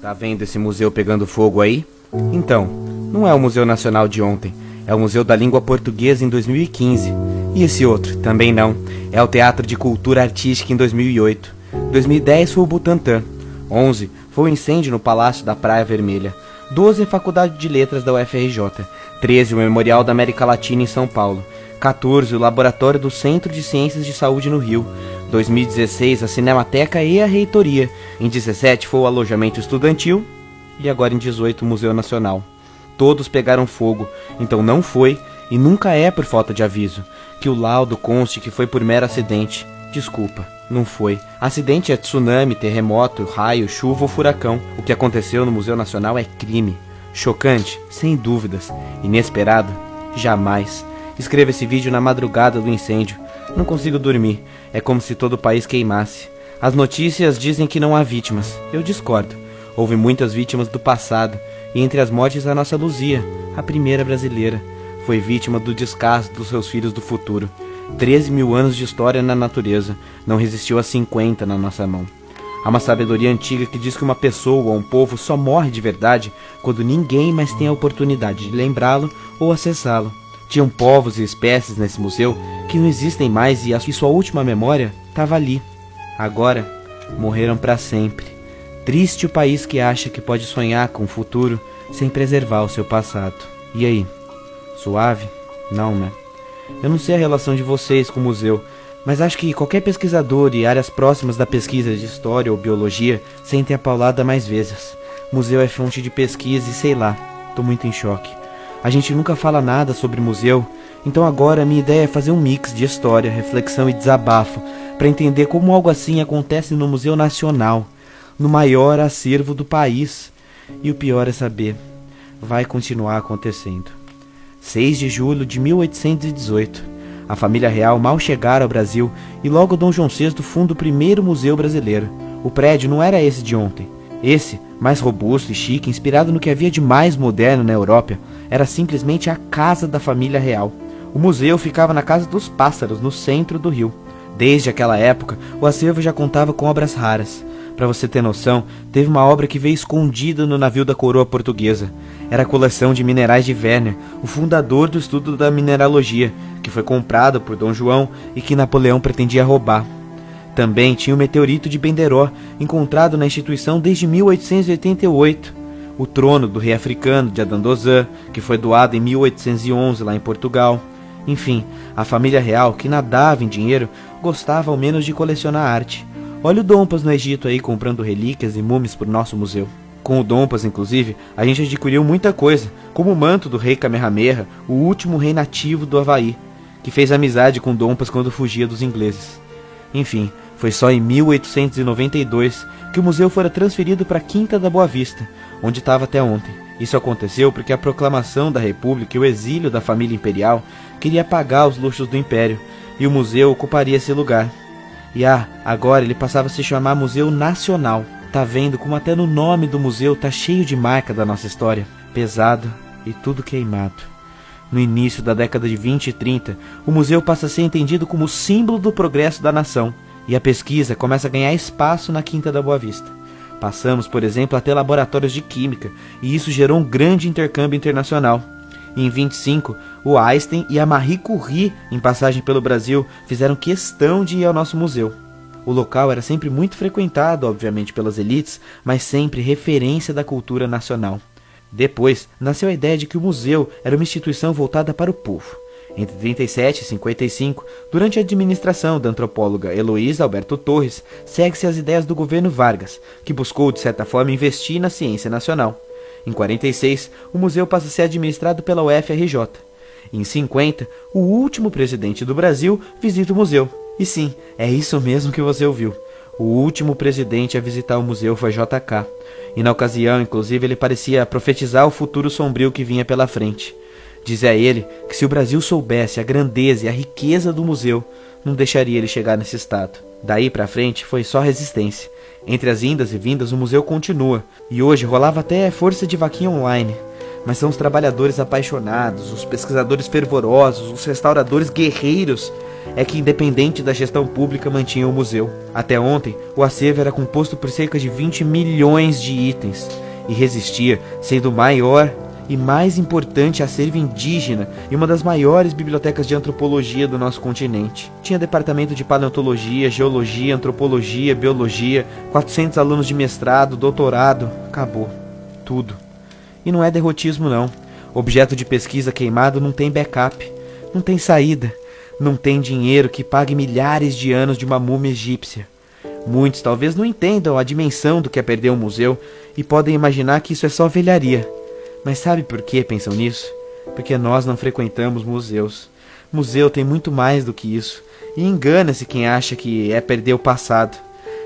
Tá vendo esse museu pegando fogo aí? Então, não é o Museu Nacional de ontem, é o Museu da Língua Portuguesa em 2015. E esse outro, também não, é o Teatro de Cultura Artística em 2008. 2010 foi o Butantã. 11 foi o incêndio no Palácio da Praia Vermelha. 12 a Faculdade de Letras da UFRJ. 13 o Memorial da América Latina em São Paulo. 14 o Laboratório do Centro de Ciências de Saúde no Rio. 2016 a Cinemateca e a Reitoria. Em 17 foi o alojamento estudantil. E agora em 18 o Museu Nacional. Todos pegaram fogo, então não foi e nunca é por falta de aviso. Que o laudo conste que foi por mero acidente. Desculpa, não foi. Acidente é tsunami, terremoto, raio, chuva ou furacão. O que aconteceu no Museu Nacional é crime. Chocante, sem dúvidas. Inesperado, jamais. Escreva esse vídeo na madrugada do incêndio. Não consigo dormir. É como se todo o país queimasse. As notícias dizem que não há vítimas. Eu discordo. Houve muitas vítimas do passado. E entre as mortes a nossa Luzia, a primeira brasileira, foi vítima do descaso dos seus filhos do futuro. 13 mil anos de história na natureza. Não resistiu a 50 na nossa mão. Há uma sabedoria antiga que diz que uma pessoa ou um povo só morre de verdade quando ninguém mais tem a oportunidade de lembrá-lo ou acessá-lo. Tinham povos e espécies nesse museu que não existem mais e a sua última memória estava ali. Agora, morreram para sempre. Triste o país que acha que pode sonhar com o futuro sem preservar o seu passado. E aí? Suave? Não, né? Eu não sei a relação de vocês com o museu, mas acho que qualquer pesquisador e áreas próximas da pesquisa de história ou biologia sentem a paulada mais vezes. Museu é fonte de pesquisa e sei lá, tô muito em choque. A gente nunca fala nada sobre museu, então agora a minha ideia é fazer um mix de história, reflexão e desabafo para entender como algo assim acontece no Museu Nacional, no maior acervo do país. E o pior é saber, vai continuar acontecendo. 6 de julho de 1818. A família real mal chegara ao Brasil e logo Dom João VI funda o primeiro museu brasileiro. O prédio não era esse de ontem. Esse, mais robusto e chique, inspirado no que havia de mais moderno na Europa, era simplesmente a casa da família real. O museu ficava na Casa dos Pássaros, no centro do Rio. Desde aquela época, o acervo já contava com obras raras. Para você ter noção, teve uma obra que veio escondida no navio da coroa portuguesa. Era a coleção de minerais de Werner, o fundador do estudo da mineralogia, que foi comprado por Dom João e que Napoleão pretendia roubar. Também tinha o meteorito de Benderó, encontrado na instituição desde 1888. O trono do rei africano de Adandozan, que foi doado em 1811 lá em Portugal. Enfim, a família real, que nadava em dinheiro, gostava ao menos de colecionar arte. Olha o Dompas no Egito aí comprando relíquias e múmias para o nosso museu. Com o Dompas, inclusive, a gente adquiriu muita coisa, como o manto do rei Kamehameha, o último rei nativo do Havaí, que fez amizade com Dompas quando fugia dos ingleses. Enfim, foi só em 1892 que o museu fora transferido para a Quinta da Boa Vista, onde estava até ontem. Isso aconteceu porque a proclamação da República e o exílio da família imperial queria apagar os luxos do império, e o museu ocuparia esse lugar. E agora ele passava a se chamar Museu Nacional. Tá vendo como até no nome do museu tá cheio de marca da nossa história? Pesado e tudo queimado. No início da década de 20 e 30, o museu passa a ser entendido como símbolo do progresso da nação. E a pesquisa começa a ganhar espaço na Quinta da Boa Vista. Passamos, por exemplo, a ter laboratórios de química, e isso gerou um grande intercâmbio internacional. E em 25, o Einstein e a Marie Curie, em passagem pelo Brasil, fizeram questão de ir ao nosso museu. O local era sempre muito frequentado, obviamente, pelas elites, mas sempre referência da cultura nacional. Depois, nasceu a ideia de que o museu era uma instituição voltada para o povo. Entre 37 e 55, durante a administração da antropóloga Heloísa Alberto Torres, segue-se as ideias do governo Vargas, que buscou, de certa forma, investir na ciência nacional. Em 46, o museu passa a ser administrado pela UFRJ. Em 50, o último presidente do Brasil visita o museu. E sim, é isso mesmo que você ouviu. O último presidente a visitar o museu foi JK. E na ocasião, inclusive, ele parecia profetizar o futuro sombrio que vinha pela frente. Dizia ele que se o Brasil soubesse a grandeza e a riqueza do museu, não deixaria ele chegar nesse estado. Daí pra frente foi só resistência. Entre as indas e vindas o museu continua, e hoje rolava até força de vaquinha online. Mas são os trabalhadores apaixonados, os pesquisadores fervorosos, os restauradores guerreiros é que, independente da gestão pública, mantinha o museu. Até ontem, o acervo era composto por cerca de 20 milhões de itens e resistia, sendo o maior e mais importante acervo indígena e uma das maiores bibliotecas de antropologia do nosso continente. Tinha departamento de paleontologia, geologia, antropologia, biologia, 400 alunos de mestrado, doutorado, acabou. Tudo. E não é derrotismo não. Objeto de pesquisa queimado não tem backup, não tem saída, não tem dinheiro que pague milhares de anos de uma múmia egípcia. Muitos talvez não entendam a dimensão do que é perder um museu e podem imaginar que isso é só velharia. Mas sabe por que pensam nisso? Porque nós não frequentamos museus. Museu tem muito mais do que isso. E engana-se quem acha que é perder o passado.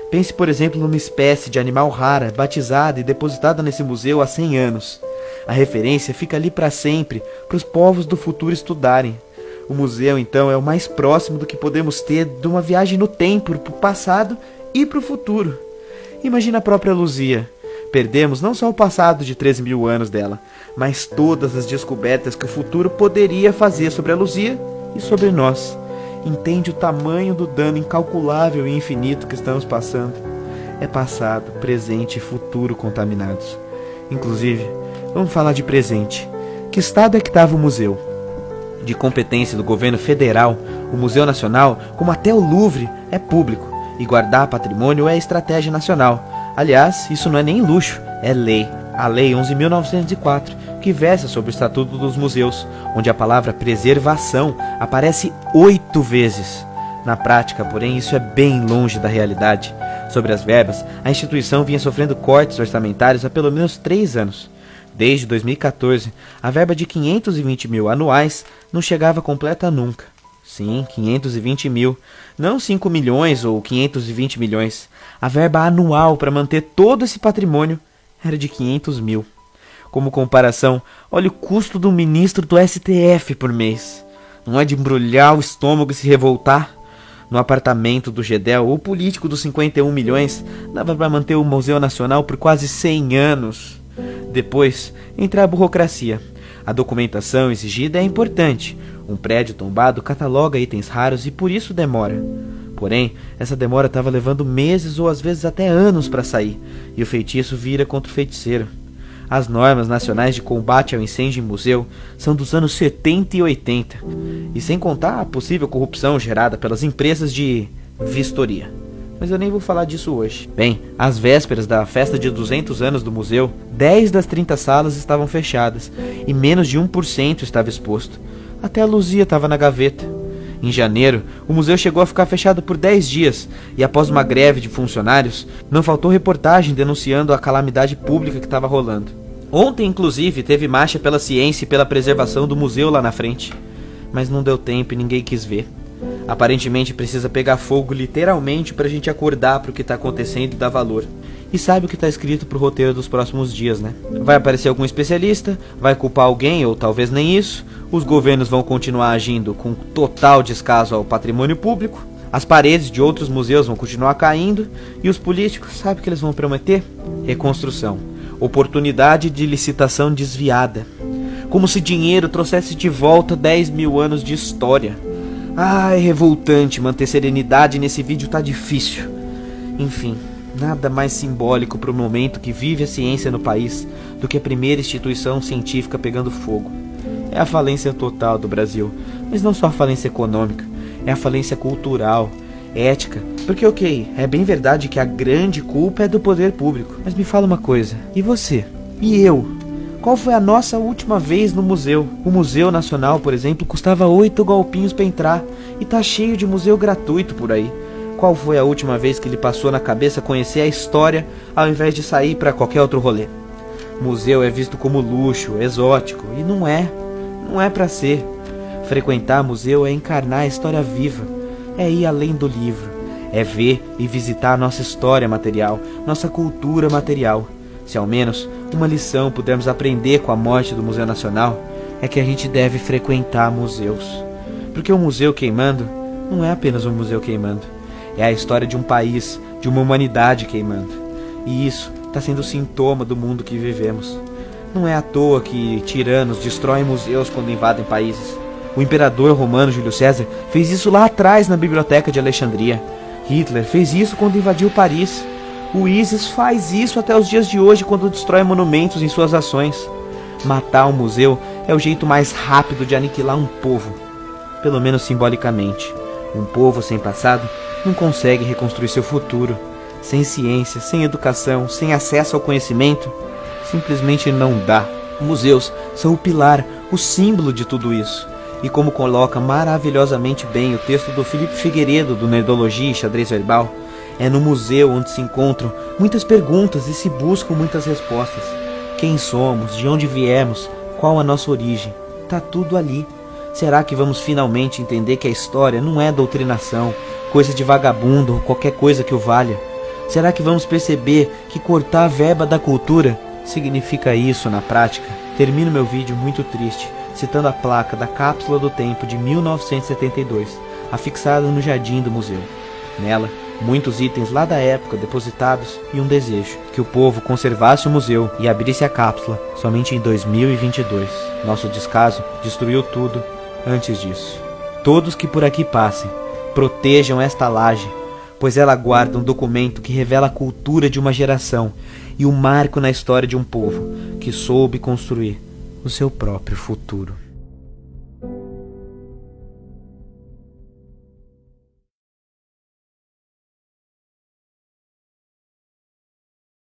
Pense, por exemplo, numa espécie de animal rara, batizada e depositada nesse museu há 100 anos. A referência fica ali para sempre, para os povos do futuro estudarem. O museu, então, é o mais próximo do que podemos ter de uma viagem no tempo, para o passado e para o futuro. Imagina a própria Luzia. Perdemos não só o passado de 13 mil anos dela, mas todas as descobertas que o futuro poderia fazer sobre a Luzia e sobre nós. Entende o tamanho do dano incalculável e infinito que estamos passando? É passado, presente e futuro contaminados. Inclusive, vamos falar de presente. Que estado é que estava o museu? De competência do governo federal, o Museu Nacional, como até o Louvre, é público, e guardar patrimônio é estratégia nacional. Aliás, isso não é nem luxo, é lei. A Lei 11.904, que versa sobre o Estatuto dos Museus, onde a palavra preservação aparece 8 vezes. Na prática, porém, isso é bem longe da realidade. Sobre as verbas, a instituição vinha sofrendo cortes orçamentários há pelo menos 3 anos. Desde 2014, a verba de 520 mil anuais não chegava completa nunca. Sim, 520 mil, não 5 milhões ou 520 milhões. A verba anual para manter todo esse patrimônio era de 500 mil. Como comparação, olha o custo do ministro do STF por mês. Não é de embrulhar o estômago e se revoltar? No apartamento do Gedel, o político dos 51 milhões dava para manter o Museu Nacional por quase 100 anos. Depois, entra a burocracia. A documentação exigida é importante. Um prédio tombado cataloga itens raros e por isso demora. Porém, essa demora estava levando meses ou às vezes até anos para sair, e o feitiço vira contra o feiticeiro. As normas nacionais de combate ao incêndio em museu são dos anos 70 e 80, e sem contar a possível corrupção gerada pelas empresas de vistoria. Mas eu nem vou falar disso hoje. Bem, às vésperas da festa de 200 anos do museu, 10 das 30 salas estavam fechadas, e menos de 1% estava exposto. Até a Luzia estava na gaveta. Em janeiro, o museu chegou a ficar fechado por 10 dias, e após uma greve de funcionários, não faltou reportagem denunciando a calamidade pública que estava rolando. Ontem, inclusive, teve marcha pela ciência e pela preservação do museu lá na frente. Mas não deu tempo e ninguém quis ver. Aparentemente precisa pegar fogo literalmente pra gente acordar pro que tá acontecendo e dar valor. E sabe o que tá escrito pro roteiro dos próximos dias, né? Vai aparecer algum especialista, vai culpar alguém ou talvez nem isso. Os governos vão continuar agindo com total descaso ao patrimônio público. As paredes de outros museus vão continuar caindo. E os políticos, sabe o que eles vão prometer? Reconstrução. Oportunidade de licitação desviada. Como se dinheiro trouxesse de volta 10 mil anos de história. É revoltante, manter serenidade nesse vídeo tá difícil. Enfim, nada mais simbólico para o momento que vive a ciência no país do que a primeira instituição científica pegando fogo. É a falência total do Brasil, mas não só a falência econômica, é a falência cultural, ética. Porque ok, é bem verdade que a grande culpa é do poder público. Mas me fala uma coisa, e você? E eu? Qual foi a nossa última vez no museu? O Museu Nacional, por exemplo, custava 8 golpinhos para entrar e tá cheio de museu gratuito por aí. Qual foi a última vez que lhe passou na cabeça conhecer a história ao invés de sair para qualquer outro rolê? Museu é visto como luxo, exótico, e não é para ser. Frequentar museu é encarnar a história viva, é ir além do livro, é ver e visitar a nossa história material, nossa cultura material. Se ao menos uma lição pudermos aprender com a morte do Museu Nacional, é que a gente deve frequentar museus. Porque o museu queimando não é apenas um museu queimando, é a história de um país, de uma humanidade queimando. E isso está sendo sintoma do mundo que vivemos. Não é à toa que tiranos destroem museus quando invadem países. O imperador romano Júlio César fez isso lá atrás na biblioteca de Alexandria. Hitler fez isso quando invadiu Paris. O ISIS faz isso até os dias de hoje quando destrói monumentos em suas ações. Matar um museu é o jeito mais rápido de aniquilar um povo, pelo menos simbolicamente. Um povo sem passado não consegue reconstruir seu futuro. Sem ciência, sem educação, sem acesso ao conhecimento, simplesmente não dá. Museus são o pilar, o símbolo de tudo isso. E como coloca maravilhosamente bem o texto do Felipe Figueiredo, do Nerdologia e Xadrez Verbal, é no museu onde se encontram muitas perguntas e se buscam muitas respostas. Quem somos? De onde viemos? Qual a nossa origem? Tá tudo ali. Será que vamos finalmente entender que a história não é doutrinação, coisa de vagabundo ou qualquer coisa que o valha? Será que vamos perceber que cortar a verba da cultura significa isso na prática? Termino meu vídeo muito triste, citando a placa da Cápsula do Tempo de 1972, afixada no jardim do museu. Nela, muitos itens lá da época depositados e um desejo, que o povo conservasse o museu e abrisse a cápsula somente em 2022. Nosso descaso destruiu tudo antes disso. Todos que por aqui passem, protejam esta laje, pois ela guarda um documento que revela a cultura de uma geração e um marco na história de um povo que soube construir o seu próprio futuro.